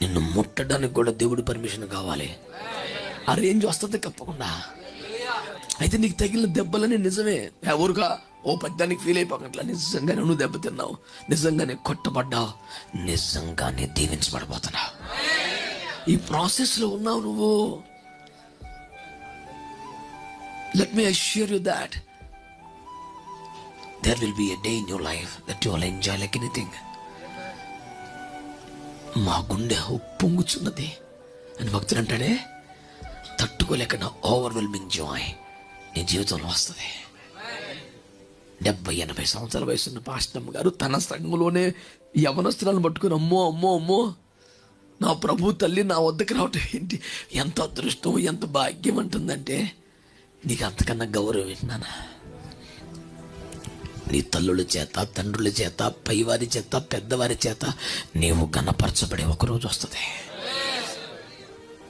నిన్ను ముట్టడానికి కూడా దేవుడి పర్మిషన్ కావాలి. ఆ రేంజ్ వస్తుంది తప్పకుండా. అయితే నీకు తగిలిన దెబ్బలని నిజమే, ఎవరుగా ఓ పెద్దానికి ఫీల్ అయిపోకట్లా. నిజంగానే నువ్వు దెబ్బతిన్నావు, నిజంగానే కొట్టబడ్డావు, నిజంగానే దీవించబడబోతున్నావు. ఈ ప్రాసెస్లో ఉన్నావు నువ్వు. Let me assure you that there will be a day in your life that you will enjoy like anything. మా గుండె ఉప్పొంగుచున్నది అని భక్తుడు అంటాడే, తట్టుకోలేక నా ఓవర్వెల్మింగ్ జాయ్ నీ జీవితంలో వస్తుంది. 70-80 సంవత్సరాల వయసున్న పాస్టమ్ గారు తన సంఘంలోనే యవనస్తులను పట్టుకుని అమ్మో అమ్మో అమ్మో నా ప్రభు తల్లి నా వద్దకు రావటం ఏంటి, ఎంత అదృష్టం, ఎంత భాగ్యం అంటుందంటే, నీకు అంతకన్నా గౌరవం ఏంటన్నా? నీ తల్లుల చేత, తండ్రుల చేత, పైవారి చేత, పెద్దవారి చేత నీవు గణపరచబడే ఒకరోజు వస్తుంది.